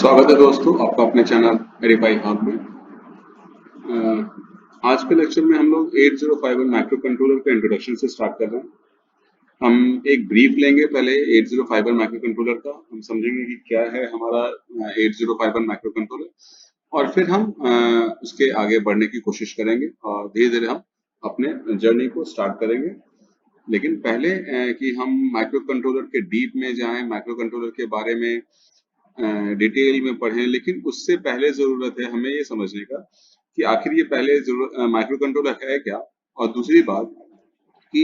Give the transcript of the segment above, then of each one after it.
स्वागत है दोस्तों आपका अपने चैनल वेरीफाई हब में। आज के लेक्चर में हम लोग 8051 माइक्रो कंट्रोलर के इंट्रोडक्शन से स्टार्ट कर रहे हैं। हम एक ब्रीफ लेंगे पहले 8051 माइक्रो कंट्रोलर का, हम समझेंगे कि क्या है हमारा 8051 माइक्रो कंट्रोलर और फिर हम उसके आगे बढ़ने की कोशिश करेंगे और धीरे धीरे हम अपने जर्नी को स्टार्ट करेंगे। लेकिन पहले कि हम माइक्रो कंट्रोलर के डीप में जाएं, माइक्रो कंट्रोलर के बारे में डिटेल में पढ़ें, लेकिन उससे पहले जरूरत है हमें ये समझने का कि आखिर ये पहले माइक्रो कंट्रोलर है क्या, और दूसरी बात कि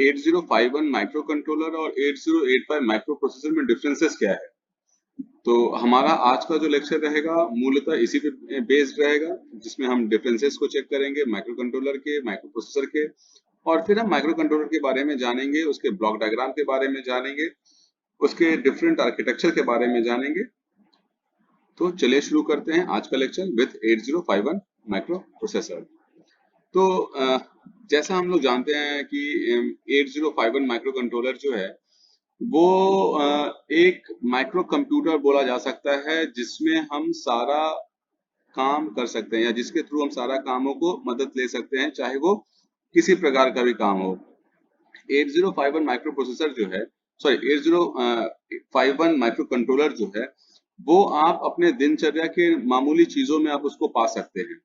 8051 माइक्रो कंट्रोलर और 8085 माइक्रो प्रोसेसर में डिफरेंसेस क्या है। तो हमारा आज का जो लेक्चर रहेगा मूलतः इसी पे बेस्ड रहेगा, जिसमें हम डिफरेंसेस को चेक करेंगे माइक्रो कंट्रोलर के, माइक्रो प्रोसेसर के, और फिर हम माइक्रो कंट्रोलर के बारे में जानेंगे, उसके ब्लॉक डायग्राम के बारे में जानेंगे, उसके डिफरेंट आर्किटेक्चर के बारे में जानेंगे। तो चलिए शुरू करते हैं आज का लेक्चर विथ 8051 माइक्रो प्रोसेसर। तो जैसा हम लोग जानते हैं कि 8051 माइक्रो कंट्रोलर जो है वो एक माइक्रो कंप्यूटर बोला जा सकता है, जिसमें हम सारा काम कर सकते हैं या जिसके थ्रू हम सारा कामों को मदद ले सकते हैं, चाहे वो किसी प्रकार का भी काम हो। 8051 माइक्रो प्रोसेसर जो है, सॉरी 8051 माइक्रो कंट्रोलर जो है वो आप अपने दिनचर्या के मामूली चीजों में आप उसको पा सकते हैं।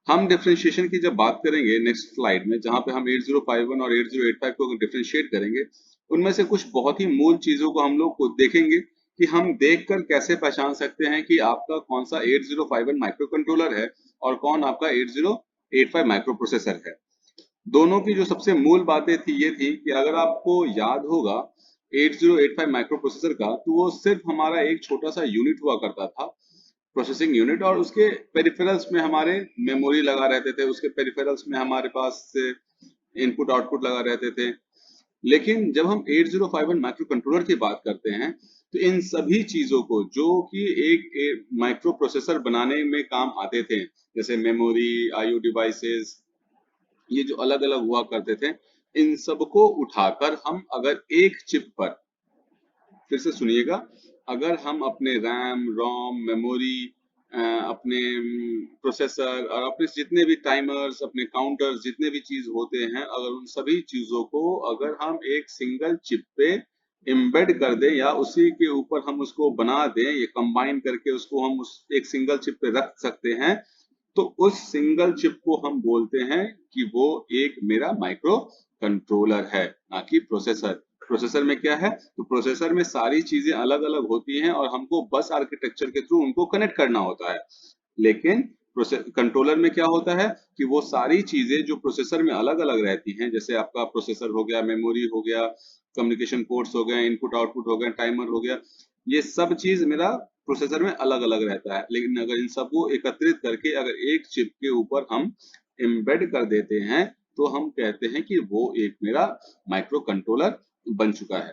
हम डिफरेंशिएशन की जब बात करेंगे नेक्स्ट स्लाइड में, जहां पे हम 8051 और 8085 को डिफरेंशिएट करेंगे, उनमें से कुछ बहुत ही मूल चीजों को हम लोग को देखेंगे कि हम देखकर कैसे पहचान सकते हैं कि आपका कौन सा 8051 माइक्रो कंट्रोलर है और कौन आपका 8085 माइक्रो प्रोसेसर है। दोनों की जो सबसे मूल बातें थी ये थी कि अगर आपको याद होगा 8085 माइक्रो प्रोसेसर का, तो वो सिर्फ हमारा एक छोटा सा यूनिट हुआ करता था, प्रोसेसिंग यूनिट, और उसके पेरिफेरल्स में हमारे मेमोरी लगा रहते थे, उसके पेरिफेरल्स में हमारे पास इनपुट आउटपुट लगा रहते थे। लेकिन जब हम 8051 माइक्रो कंट्रोलर की बात करते हैं तो इन सभी चीजों को जो कि एक माइक्रो प्रोसेसर बनाने में काम आते थे, जैसे मेमोरी, आईओ डिवाइसेस, ये जो अलग अलग हुआ करते थे, इन सबको उठाकर हम अगर एक चिप पर, फिर से सुनिएगा, अगर हम अपने रैम, रोम, मेमोरी, अपने प्रोसेसर और अपने जितने भी टाइमर्स, अपने काउंटर्स, जितने भी चीज होते हैं, अगर उन सभी चीजों को अगर हम एक सिंगल चिप पे एम्बेड कर दें या उसी के ऊपर हम उसको बना दें, ये कंबाइन करके उसको हम उस एक सिंगल चिप पे रख सकते हैं, तो उस सिंगल चिप को हम बोलते हैं कि वो एक मेरा माइक्रो कंट्रोलर है, ना कि प्रोसेसर। प्रोसेसर में क्या है, तो प्रोसेसर में सारी चीजें अलग अलग होती हैं और हमको बस आर्किटेक्चर के थ्रू उनको कनेक्ट करना होता है। लेकिन कंट्रोलर में क्या होता है कि वो सारी चीजें जो प्रोसेसर में अलग अलग रहती हैं, जैसे आपका प्रोसेसर हो गया, मेमोरी हो गया, कम्युनिकेशन पोर्ट्स हो गए, इनपुट आउटपुट हो गए, टाइमर हो गया, ये सब चीज मेरा प्रोसेसर में अलग अलग रहता है। लेकिन अगर इन सबको एकत्रित करके अगर एक चिप के ऊपर हम एम्बेड कर देते हैं, तो हम कहते हैं कि वो एक मेरा माइक्रो कंट्रोलर बन चुका है।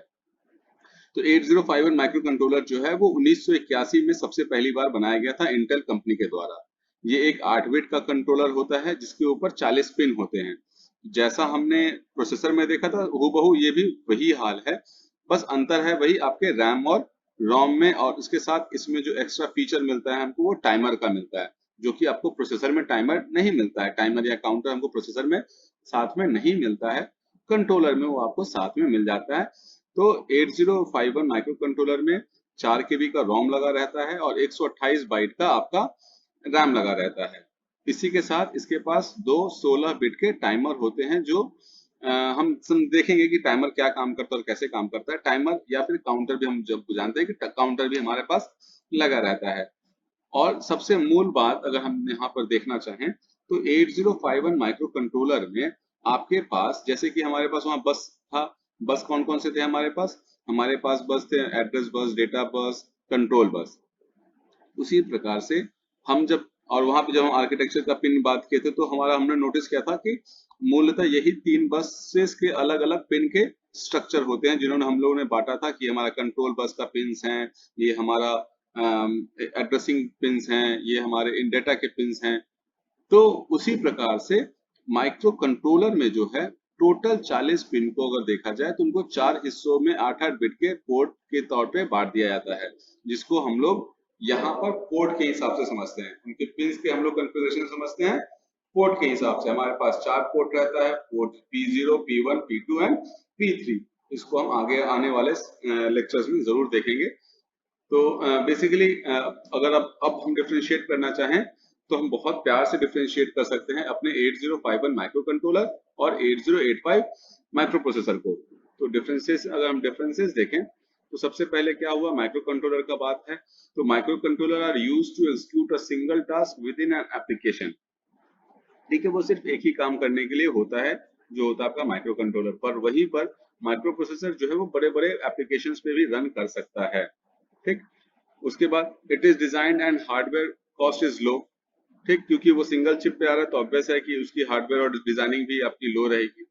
तो 8051 माइक्रो कंट्रोलर जो है वो 1981 में सबसे पहली बार बनाया गया था इंटेल कंपनी के द्वारा। ये एक 8 बिट का कंट्रोलर होता है जिसके ऊपर 40 पिन होते हैं। जैसा हमने प्रोसेसर में देखा था हूबहू ये भी वही हाल है, बस अंतर है वही आपके रैम और रोम में, और इसके साथ इसमें जो एक्स्ट्रा फीचर मिलता है हमको वो टाइमर का मिलता है, जो कि आपको प्रोसेसर में टाइमर नहीं मिलता है। टाइमर या काउंटर हमको प्रोसेसर में साथ में नहीं मिलता है, कंट्रोलर में वो आपको साथ में मिल जाता है। तो 8051 माइक्रो कंट्रोलर में 4 केबी का रोम लगा रहता है और 128 बाइट का आपका रैम लगा रहता है। इसी के साथ इसके पास दो 16 बिट के टाइमर होते हैं, जो हम देखेंगे कि टाइमर क्या काम करता है और कैसे काम करता है। टाइमर या फिर काउंटर भी हम जब जानते हैं कि काउंटर भी हमारे पास लगा रहता है। और सबसे मूल बात अगर हम यहाँ पर देखना चाहें तो 8051 माइक्रो कंट्रोलर में आपके पास, जैसे कि हमारे पास वहां बस था, बस कौन कौन से थे हमारे पास, हमारे पास बस थे address bus, data bus, control bus. उसी प्रकार से हम जब, और वहां पे जब हम आर्किटेक्चर का पिन बात किए थे, तो हमारा हमने नोटिस किया था कि मूलतः यही 3 बसेस के अलग अलग पिन के स्ट्रक्चर होते हैं, जिन्होंने हम लोगों ने बांटा था कि हमारा कंट्रोल बस का पिन्स हैं, ये हमारा एड्रेसिंग पिन्स हैं, ये हमारे इन डेटा के पिन्स हैं। तो उसी प्रकार से माइक्रो कंट्रोलर में जो है टोटल 40 पिन को अगर देखा जाए तो उनको 4 हिस्सों में 8-8 बिट के पोर्ट के तौर पे बांट दिया जाता है, जिसको हम लोग यहाँ पर पोर्ट के हिसाब से समझते हैं, उनके पिंस के हम लोग कॉन्फ़िगरेशन समझते हैं पोर्ट के हिसाब से। हमारे पास 4 पोर्ट रहता है, port P0, P1, P2 and P3। इसको हम आगे आने वाले लेक्चर्स में जरूर देखेंगे। तो बेसिकली अगर अब हम डिफरेंशिएट करना चाहें तो हम बहुत प्यार से डिफरेंशिएट कर सकते हैं अपने 8051 माइक्रो कंट्रोलर और 8085 माइक्रो प्रोसेसर को। तो डिफरेंसेस, अगर हम डिफरेंसेस देखें तो सबसे पहले क्या हुआ, माइक्रो कंट्रोलर का बात है तो microcontroller are used to execute a single task within an application. ठीक है, वो सिर्फ एक ही काम करने के लिए होता है जो होता है आपका माइक्रो कंट्रोलर। पर वहीं पर माइक्रो प्रोसेसर जो है वो बड़े बड़े एप्लीकेशंस पे भी रन कर सकता है। ठीक, उसके बाद it is design and hardware cost is low. ठीक, क्योंकि वो सिंगल चिप पे आ रहा है तो ऑब्वियस है कि उसकी हार्डवेयर और डिजाइनिंग भी आपकी लो रहेगी।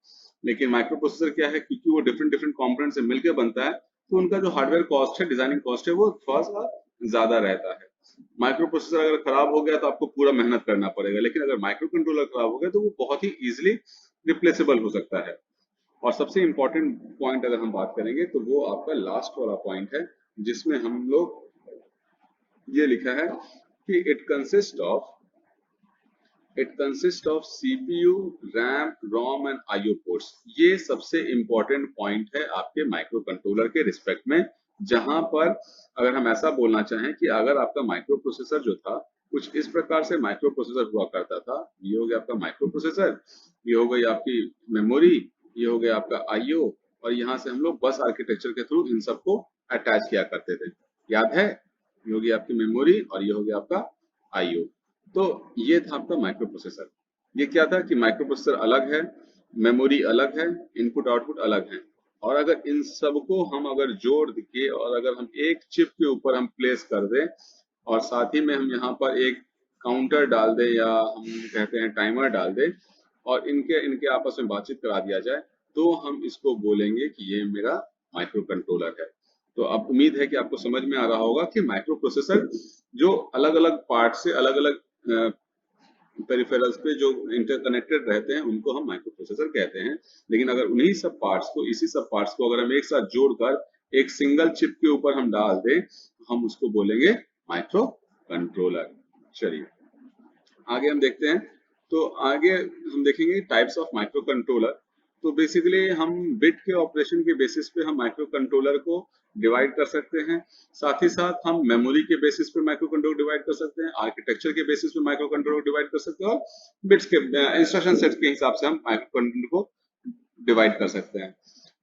लेकिन माइक्रो प्रोसेसर क्या है, क्योंकि वो डिफरेंट डिफरेंट कंपोनेंट से मिलकर बनता है तो उनका जो हार्डवेयर कॉस्ट है, डिजाइनिंग कॉस्ट है, वो थोड़ा सा ज्यादा रहता है। माइक्रो प्रोसेसर अगर खराब हो गया तो आपको पूरा मेहनत करना पड़ेगा, लेकिन अगर माइक्रो कंट्रोलर खराब हो गया तो वो बहुत ही इजिली रिप्लेसेबल हो सकता है। और सबसे इंपॉर्टेंट पॉइंट अगर हम बात करेंगे तो वो आपका लास्ट वाला पॉइंट है, जिसमें हम लोग ये लिखा है कि it consist of CPU, RAM, ROM and IO ports. ये सबसे इंपॉर्टेंट पॉइंट है आपके माइक्रो कंट्रोलर के रिस्पेक्ट में, जहां पर अगर हम ऐसा बोलना चाहें कि अगर आपका माइक्रो प्रोसेसर जो था कुछ इस प्रकार से माइक्रो प्रोसेसर हुआ करता था, ये हो गया आपका माइक्रो प्रोसेसर, ये हो गई आपकी मेमोरी, ये हो गया आपका आईओ, और यहाँ से हम लोग बस आर्किटेक्चर के थ्रू इन सबको अटैच किया करते थे। याद है, ये होगी आपकी मेमोरी और ये हो गया आपका आईओ। तो ये था आपका माइक्रो प्रोसेसर। ये क्या था कि माइक्रो प्रोसेसर अलग है, मेमोरी अलग है, इनपुट आउटपुट अलग है, और अगर इन सबको हम अगर जोड़ के और अगर हम एक चिप के ऊपर हम प्लेस कर दें और साथ ही में हम यहाँ पर एक काउंटर डाल दें या हम कहते हैं टाइमर डाल दें और इनके इनके आपस में बातचीत करा दिया जाए, तो हम इसको बोलेंगे कि ये मेरा माइक्रो कंट्रोलर है। तो अब उम्मीद है कि आपको समझ में आ रहा होगा कि माइक्रो प्रोसेसर जो अलग अलग पार्ट से अलग अलग पेरिफेरल्स पे जो इंटरकनेक्टेड रहते हैं उनको हम माइक्रो प्रोसेसर कहते हैं। लेकिन अगर उन्हीं सब पार्ट्स को, इसी सब पार्ट्स को अगर हम एक साथ जोड़कर एक सिंगल चिप के ऊपर हम डाल दें, हम उसको बोलेंगे माइक्रो कंट्रोलर। चलिए आगे हम देखते हैं। तो आगे हम देखेंगे टाइप्स ऑफ माइक्रो कंट्रोलर। तो बेसिकली हम बिट के ऑपरेशन के बेसिस पे हम माइक्रो कंट्रोलर को डिवाइड कर सकते हैं, साथ ही साथ हम मेमोरी के बेसिस पे माइक्रो कंट्रोलर डिवाइड कर सकते हैं, आर्किटेक्चर के बेसिस पे माइक्रो कंट्रोलर डिवाइड कर सकते हैं, और बिट्स के इंस्ट्रक्शन सेट के हिसाब से हम माइक्रो कंट्रोलर को डिवाइड कर सकते हैं।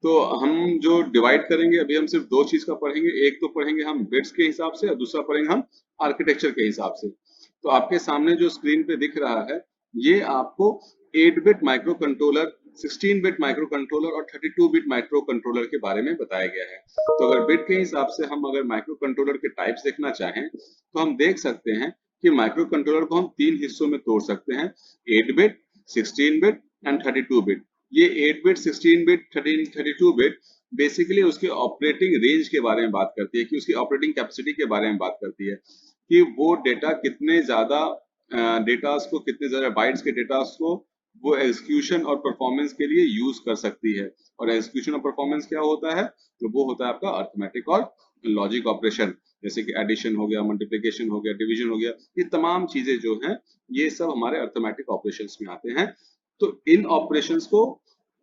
तो हम जो डिवाइड करेंगे अभी हम सिर्फ दो चीज का पढ़ेंगे, एक तो पढ़ेंगे हम बिट्स के हिसाब से और दूसरा पढ़ेंगे हम आर्किटेक्चर के हिसाब से। तो आपके सामने जो स्क्रीन पे दिख रहा है ये आपको 8 bit micro controller, 16 bit micro controller और 32 बिट माइक्रो कंट्रोलर के बारे में बताया गया है। तो अगर बिट के हिसाब से हम अगर माइक्रो कंट्रोलर के टाइप्स देखना चाहें तो हम देख सकते हैं कि माइक्रो कंट्रोलर को हम 3 हिस्सों में तोड़ सकते हैं, 8 बिट, 16 बिट एंड 32 बिट। ये 8 बिट, 16 बिट, 32 बिट बेसिकली उसके ऑपरेटिंग रेंज के बारे में बात करती है, कि उसकी ऑपरेटिंग कैपेसिटी के बारे में बात करती है, कि वो डेटा कितने ज्यादा डेटास को, कितने ज्यादा बाइट्स के डेटास को वो एग्जीक्यूशन और परफॉर्मेंस के लिए यूज कर सकती है। और एग्जीक्यूशन और परफॉर्मेंस क्या होता है, तो वो होता है आपका अर्थमेटिक और लॉजिक ऑपरेशन, जैसे कि एडिशन हो गया, मल्टीप्लिकेशन हो गया, डिवीजन हो गया, ये तमाम चीजें जो हैं ये सब हमारे अर्थमेटिक ऑपरेशंस में आते हैं। तो इन ऑपरेशंस को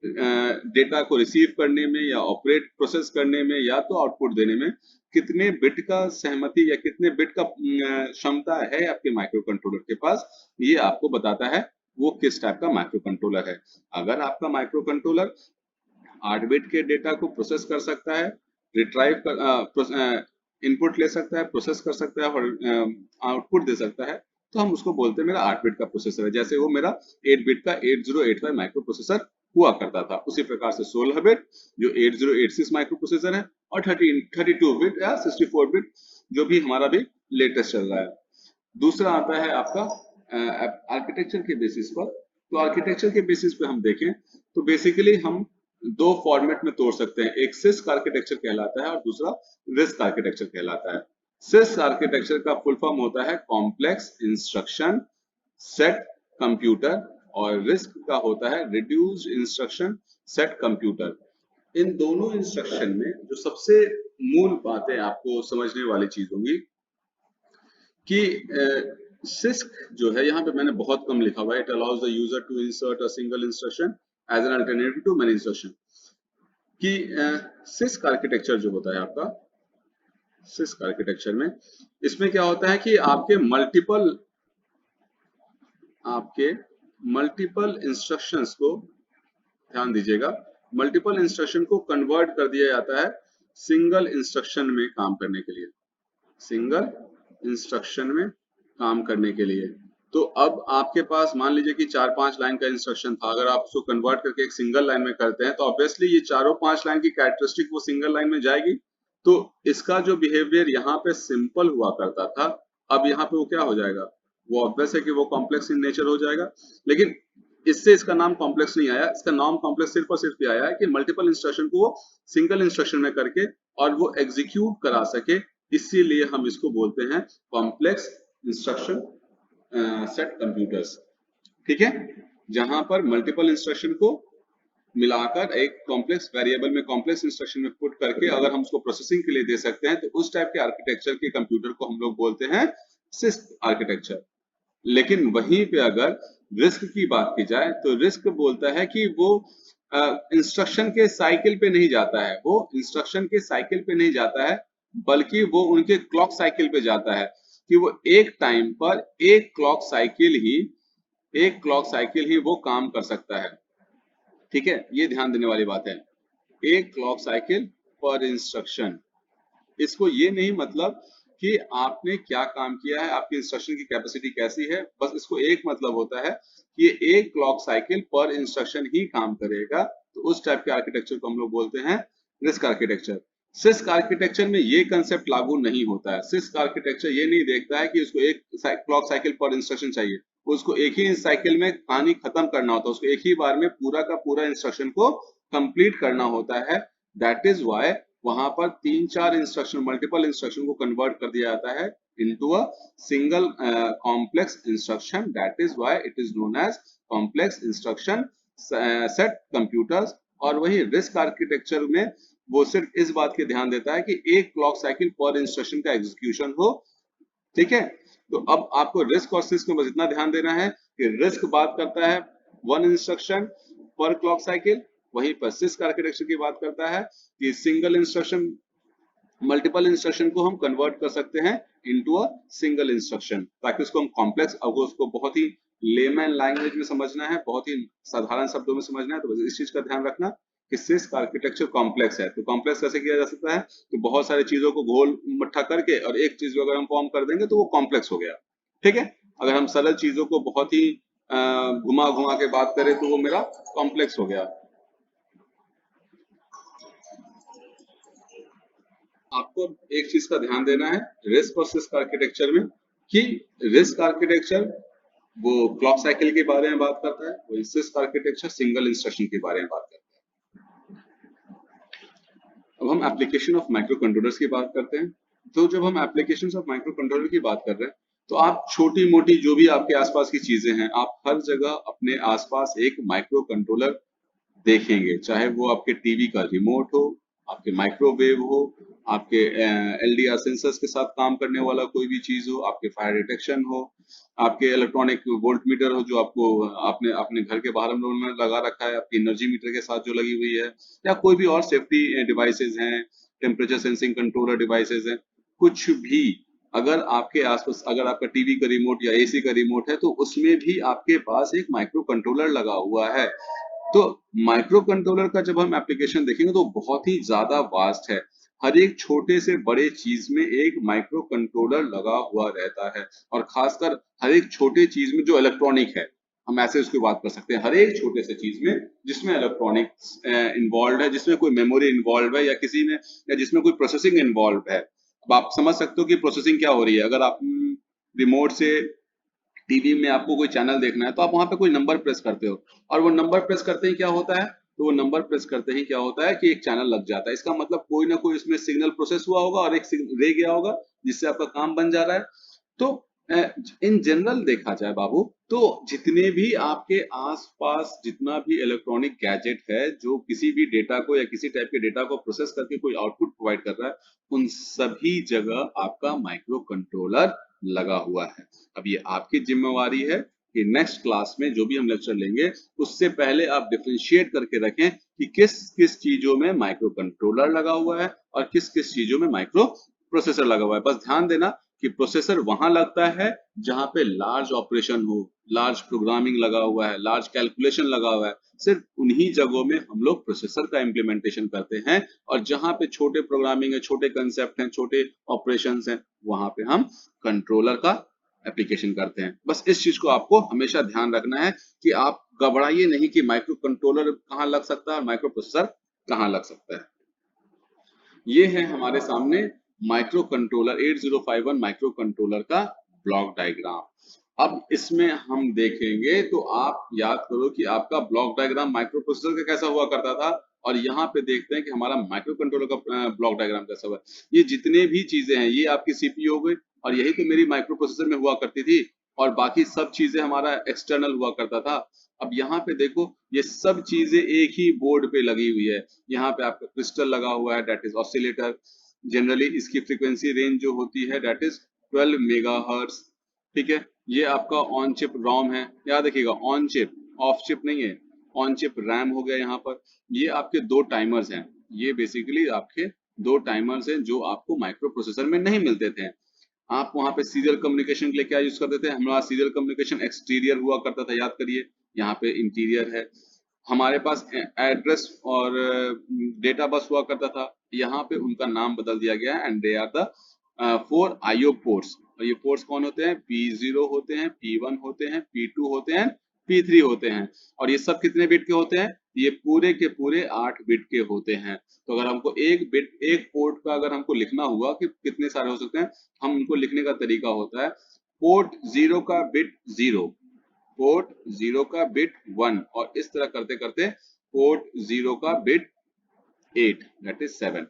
डेटा को रिसीव करने में या ऑपरेट प्रोसेस करने में या तो आउटपुट देने में कितने बिट का सहमति या कितने बिट का क्षमता है आपके माइक्रो कंट्रोलर के पास, ये आपको बताता है वो किस टाइप का माइक्रो कंट्रोलर है। अगर आपका माइक्रो कंट्रोलर 8 बिट के डेटा को प्रोसेस कर सकता है, रिट्राइव कर इनपुट ले सकता है, प्रोसेस कर सकता है और आउटपुट दे सकता है, तो हम उसको बोलते हैं मेरा 8 बिट का प्रोसेसर है। जैसे वो मेरा 8 बिट का 8085 माइक्रो प्रोसेसर हुआ करता था, उसी प्रकार से 16 बिट जो 8086 माइक्रो प्रोसेसर है, और 32 बिट या 64 बिट जो भी हमारा भी लेटेस्ट चल रहा है। दूसरा आता है आपका आर्किटेक्चर के बेसिस पर। तो आर्किटेक्चर के बेसिस पे हम देखें तो बेसिकली हम दो फॉर्मेट में तोड़ सकते हैं, एक सिस्क आर्किटेक्चर कहलाता है और दूसरा रिस्क आर्किटेक्चर कहलाता है। सिस्क आर्किटेक्चर का फुल फॉर्म होता है कॉम्प्लेक्स इंस्ट्रक्शन सेट कंप्यूटर, और रिस्क का होता है रिड्यूस्ड इंस्ट्रक्शन सेट कंप्यूटर। इन दोनों इंस्ट्रक्शन में जो सबसे मूल बातें आपको समझने वाली चीज होंगी कि सिस्क जो है यहाँ पे मैंने बहुत कम लिखा हुआ है, it allows the user to insert a single instruction as an alternative to many instruction. कि सिस्क आर्किटेक्चर जो होता है आपका, सिस्क आर्किटेक्चर में इसमें क्या होता है कि आपके मल्टीपल इंस्ट्रक्शंस को, ध्यान दीजिएगा, मल्टीपल इंस्ट्रक्शन को कन्वर्ट कर दिया जाता है सिंगल इंस्ट्रक्शन में काम करने के लिए, सिंगल इंस्ट्रक्शन में काम करने के लिए। तो अब आपके पास मान लीजिए कि 4-5 लाइन का इंस्ट्रक्शन था, अगर आप उसको कन्वर्ट करके एक सिंगल लाइन में करते हैं तो ऑब्वियसली ये 4-5 लाइन की कैरेक्टरिस्टिक वो सिंगल लाइन में जाएगी। तो इसका जो बिहेवियर यहाँ पे सिंपल हुआ करता था, अब यहाँ पे वो क्या हो जाएगा, वो ऑब्वियस है कि वो कॉम्प्लेक्स इन नेचर हो जाएगा। लेकिन इससे इसका नाम कॉम्प्लेक्स नहीं आया, इसका नाम कॉम्प्लेक्स सिर्फ और सिर्फ ये आया है कि मल्टीपल इंस्ट्रक्शन को वो सिंगल इंस्ट्रक्शन में करके और वो एग्जीक्यूट करा सके, इसीलिए हम इसको बोलते हैं कॉम्प्लेक्स इंस्ट्रक्शन सेट कंप्यूटर्स। ठीक है, जहां पर मल्टीपल इंस्ट्रक्शन को मिलाकर एक कॉम्प्लेक्स वेरिएबल में, कॉम्प्लेक्स इंस्ट्रक्शन में पुट करके अगर हम उसको प्रोसेसिंग के लिए दे सकते हैं, तो उस टाइप के आर्किटेक्चर के कंप्यूटर को हम लोग बोलते हैं सिस्क आर्किटेक्चर। लेकिन वहीं पे अगर रिस्क की बात की जाए तो रिस्क बोलता है कि वो इंस्ट्रक्शन के साइकिल पे नहीं जाता है, वो इंस्ट्रक्शन के साइकिल पे नहीं जाता है, बल्कि वो उनके क्लॉक साइकिल पे जाता है, कि वो एक टाइम पर एक क्लॉक साइकिल ही वो काम कर सकता है। ठीक है, ये ध्यान देने वाली बात है, एक क्लॉक साइकिल पर इंस्ट्रक्शन। इसको ये नहीं मतलब कि आपने क्या काम किया है, आपकी इंस्ट्रक्शन की कैपेसिटी कैसी है, बस इसको एक मतलब होता है कि ये एक क्लॉक साइकिल पर इंस्ट्रक्शन ही काम करेगा। तो उस टाइप के आर्किटेक्चर को हम लोग बोलते हैं रिस्क आर्किटेक्चर। सिस्क आर्किटेक्चर में ये कंसेप्ट लागू नहीं होता है। सिस्क आर्किटेक्चर ये नहीं देखता है कि उसको एक क्लॉक साइकिल पर इंस्ट्रक्शन चाहिए, उसको एक ही साइकिल में कहानी खत्म करना होता है, उसको एक ही बार में पूरा का पूरा इंस्ट्रक्शन को कंप्लीट करना होता है। दैट इज व्हाई वहां पर 3-4 इंस्ट्रक्शन, मल्टीपल इंस्ट्रक्शन को कन्वर्ट कर दिया जाता है into a single complex instruction. That is why it is known as complex instruction set computers. और वही रिस्क आर्किटेक्चर में वो सिर्फ इस बात के ध्यान देता है कि एक क्लॉक साइकिल पर इंस्ट्रक्शन का एग्जीक्यूशन हो। ठीक है, तो अब आपको रिस्क और सिस्क में बस इतना ध्यान देना है कि रिस्क बात करता है वन इंस्ट्रक्शन पर क्लॉक साइकिल, वहीं पर सिस्क आर्किटेक्चर की बात करता है कि सिंगल इंस्ट्रक्शन, मल्टीपल इंस्ट्रक्शन को हम कन्वर्ट कर सकते हैं इनटू अ सिंगल इंस्ट्रक्शन, ताकि उसको हम कॉम्प्लेक्स, अगर उसको बहुत ही लेमैन लैंग्वेज में समझना है, बहुत ही साधारण शब्दों में समझना है, तो बस इस चीज का ध्यान रखना कि सिस्क आर्किटेक्चर कॉम्प्लेक्स है। तो कॉम्प्लेक्स कैसे किया जा सकता है, तो बहुत सारी चीजों को घोल मट्ठा करके और एक चीज को अगर हम फॉर्म कर देंगे तो वो कॉम्प्लेक्स हो गया। ठीक है, अगर हम सरल चीजों को बहुत ही घुमा घुमा के बात करें तो वो मेरा कॉम्प्लेक्स हो गया। आपको एक चीज का ध्यान देना है रिस्क और सिस्क आर्किटेक्चर में, कि रिस्क आर्किटेक्चर वो क्लॉक साइकिल के बारे में बात करता है, वही सिस्क आर्किटेक्चर सिंगल इंस्ट्रक्शन के बारे में बात करता है। अब हम एप्लीकेशन ऑफ माइक्रो कंट्रोलर्स की बात करते हैं। तो जब हम एप्लीकेशन ऑफ माइक्रो कंट्रोलर की बात कर रहे हैं, तो आप छोटी मोटी जो भी आपके आसपास की चीजें हैं, आप हर जगह अपने आसपास एक माइक्रो कंट्रोलर देखेंगे, चाहे वो आपके टीवी का रिमोट हो, आपके माइक्रोवेव हो, आपके एलडीआर सेंसर्स के साथ काम करने वाला कोई भी चीज हो, आपके फायर डिटेक्शन हो, आपके इलेक्ट्रॉनिक वोल्ट मीटर हो जो आपको आपने अपने घर के बाहर में लगा रखा है, आपकी एनर्जी मीटर के साथ जो लगी हुई है, या कोई भी और सेफ्टी डिवाइसेस हैं, टेम्परेचर सेंसिंग कंट्रोलर डिवाइसेस हैं, कुछ भी। अगर आपके आसपास, अगर आपका टीवी का रिमोट या एसी का रिमोट है, तो उसमें भी आपके पास एक माइक्रो कंट्रोलर लगा हुआ है। तो माइक्रो कंट्रोलर का जब हम एप्लीकेशन देखेंगे तो बहुत ही ज्यादा वास्ट है। हर एक छोटे से बड़े चीज में एक माइक्रो कंट्रोलर लगा हुआ रहता है, और खासकर हर एक छोटे चीज में जो इलेक्ट्रॉनिक है, हम ऐसे उसकी बात कर सकते हैं, हर एक छोटे से चीज में जिसमें इलेक्ट्रॉनिक्स इन्वॉल्व है, जिसमें कोई मेमोरी इन्वॉल्व है, या किसी में, या जिसमें कोई प्रोसेसिंग इन्वॉल्व है। अब आप समझ सकते हो कि प्रोसेसिंग क्या हो रही है। अगर आप रिमोट से टीवी में आपको कोई चैनल देखना है, तो आप वहां पे कोई नंबर प्रेस करते हो, और वो नंबर प्रेस करते ही क्या होता है, तो वो नंबर प्रेस करते ही क्या होता है कि एक चैनल लग जाता है। इसका मतलब कोई ना कोई इसमें सिग्नल प्रोसेस हुआ होगा और एक रह गया होगा, जिससे आपका काम बन जा रहा है। तो इन जनरल देखा जाए बाबू, तो जितने भी आपके आसपास जितना भी इलेक्ट्रॉनिक गैजेट है जो किसी भी डेटा को या किसी टाइप के डेटा को प्रोसेस करके कोई आउटपुट प्रोवाइड कर रहा है, उन सभी जगह आपका माइक्रो कंट्रोलर लगा हुआ है। अब ये आपकी जिम्मेवारी है कि नेक्स्ट क्लास में जो भी हम लेक्चर लेंगे उससे पहले आप डिफरेंशिएट करके रखें कि किस किस चीजों में माइक्रो कंट्रोलर लगा हुआ है और किस किस चीजों में माइक्रो प्रोसेसर लगा हुआ है। बस ध्यान देना कि प्रोसेसर वहां लगता है जहां पे लार्ज ऑपरेशन हो, लार्ज प्रोग्रामिंग लगा हुआ है, लार्ज कैलकुलेशन लगा हुआ है, सिर्फ उन्हीं जगहों में हम लोग प्रोसेसर का इम्प्लीमेंटेशन करते हैं। और जहां पे छोटे प्रोग्रामिंग है, छोटे कंसेप्ट हैं, छोटे ऑपरेशंस हैं, वहां पे हम कंट्रोलर का एप्लीकेशन करते हैं। बस इस चीज को आपको हमेशा ध्यान रखना है कि आप घबराइए नहीं कि माइक्रो कंट्रोलर कहाँ लग सकता है और माइक्रो प्रोसेसर कहाँ लग सकता है। ये है हमारे सामने माइक्रो कंट्रोलर 8051 माइक्रो कंट्रोलर का ब्लॉक डायग्राम। अब इसमें हम देखेंगे तो आप याद करो कि आपका ब्लॉक डायग्राम माइक्रो प्रोसेसर का कैसा हुआ करता था और यहाँ पे देखते हैं कि हमारा माइक्रो कंट्रोलर का ब्लॉक डायग्राम कैसा हुआ। ये जितने भी चीजें हैं ये आपकी सीपीयू हो गई और यही तो मेरी माइक्रो प्रोसेसर में हुआ करती थी और बाकी सब चीजें हमारा एक्सटर्नल हुआ करता था। अब यहाँ पे देखो ये सब चीजें एक ही बोर्ड पे लगी हुई है। यहाँ पे आपका क्रिस्टल लगा हुआ है, दैट इज ऑसिलेटर। जनरली इसकी फ्रीक्वेंसी रेंज जो होती है दैट इज 12 मेगाहर्ट्ज। ठीक है, ये आपका ऑन चिप रोम है, याद रखिएगा ऑन चिप, ऑफ चिप नहीं है। ऑन चिप रैम हो गया यहाँ पर। ये आपके दो टाइमर्स हैं, ये बेसिकली आपके दो टाइमर्स हैं जो आपको माइक्रो प्रोसेसर में नहीं मिलते थे। आप वहां पे सीरियल कम्युनिकेशन के लिए क्या यूज करते थे, हमारा सीरियल कम्युनिकेशन एक्सटीरियर हुआ करता था, याद करिए। यहाँ पे इंटीरियर है। हमारे पास एड्रेस और डेटा बस हुआ करता था, यहाँ पे उनका नाम बदल दिया गया है and they are the 4 IO ports. और ये पोर्ट्स कौन होते हैं, P0 होते हैं, P1 होते हैं, P2 होते हैं, P3 होते हैं। और ये सब कितने बिट के होते हैं, ये पूरे के पूरे 8 बिट के होते हैं। तो अगर हमको एक बिट, एक पोर्ट का अगर हमको लिखना हुआ कि कितने सारे हो सकते हैं, हम उनको लिखने का तरीका होता है पोर्ट 0 का बिट 0, पोर्ट 0 का बिट 1 और इस तरह करते करते पोर्ट 0 का बिट 8 दैट इज 7।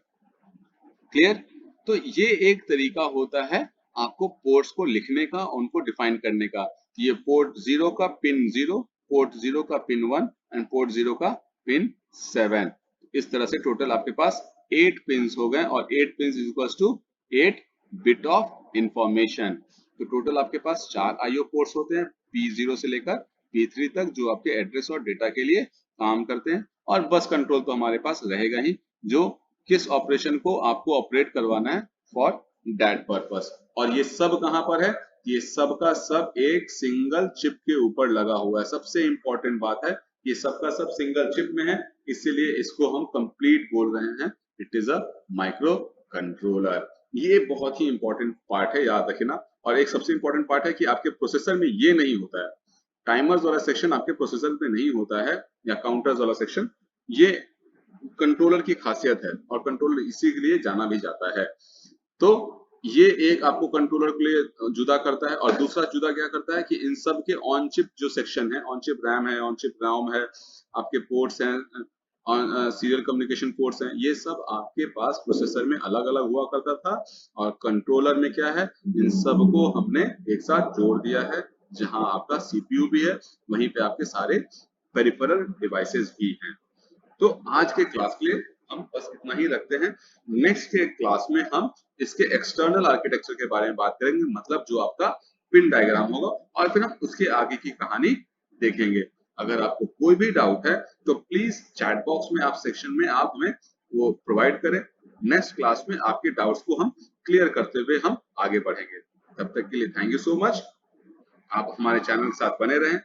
क्लियर। तो ये एक तरीका होता है आपको पोर्ट्स को लिखने का, उनको डिफाइन करने का। ये पोर्ट 0 का पिन 0, पोर्ट 0 का पिन 1 एंड पोर्ट 0 का पिन 7। इस तरह से टोटल आपके पास 8 पिन्स हो गए और 8 pins is equals to 8 bit of information. तो टोटल आपके पास 4 IO पोर्ट्स होते हैं P0 से लेकर P3 तक, जो आपके एड्रेस और डेटा के लिए काम करते हैं। और बस कंट्रोल तो हमारे पास रहेगा ही, जो किस ऑपरेशन को आपको ऑपरेट करवाना है फॉर दैट पर्पस। और ये सब कहां पर है, ये सब का सब एक सिंगल चिप के ऊपर लगा हुआ है। सबसे इंपॉर्टेंट बात है ये सब का सब सिंगल चिप में है, इसीलिए इसको हम कंप्लीट बोल रहे हैं, it is a micro controller. ये बहुत ही इंपॉर्टेंट पार्ट है, याद रखना। और एक सबसे इंपॉर्टेंट पार्ट है कि आपके प्रोसेसर में ये नहीं होता है, टाइमर्स वाला सेक्शन आपके प्रोसेसर में नहीं होता है, या काउंटर्स वाला सेक्शन। ये कंट्रोलर की खासियत है और कंट्रोलर इसी के लिए जाना भी जाता है। तो ये एक आपको कंट्रोलर के लिए जुदा करता है और दूसरा जुदा क्या करता है कि इन सब के ऑन चिप जो सेक्शन है, ऑन चिप रैम है, ऑन चिप रोम है, आपके पोर्ट्स हैं, सीरियल कम्युनिकेशन पोर्ट्स हैं, ये सब आपके पास प्रोसेसर में अलग अलग हुआ करता था। और कंट्रोलर में क्या है, इन सब को हमने एक साथ जोड़ दिया है। जहां आपका सीपीयू भी है वहीं पे आपके सारे पेरिफेरल डिवाइसेस भी हैं। तो आज के क्लास के लिए हम बस इतना ही रखते हैं। नेक्स्ट के क्लास में हम इसके एक्सटर्नल आर्किटेक्चर के बारे में बात करेंगे, मतलब जो आपका पिन डायग्राम होगा, और फिर हम उसके आगे की कहानी देखेंगे। अगर आपको कोई भी डाउट है तो प्लीज चैट बॉक्स में आप सेक्शन में आप हमें वो प्रोवाइड करें। नेक्स्ट क्लास में आपके डाउट्स को हम क्लियर करते हुए हम आगे बढ़ेंगे। तब तक के लिए थैंक यू सो मच। आप हमारे चैनल के साथ बने रहें।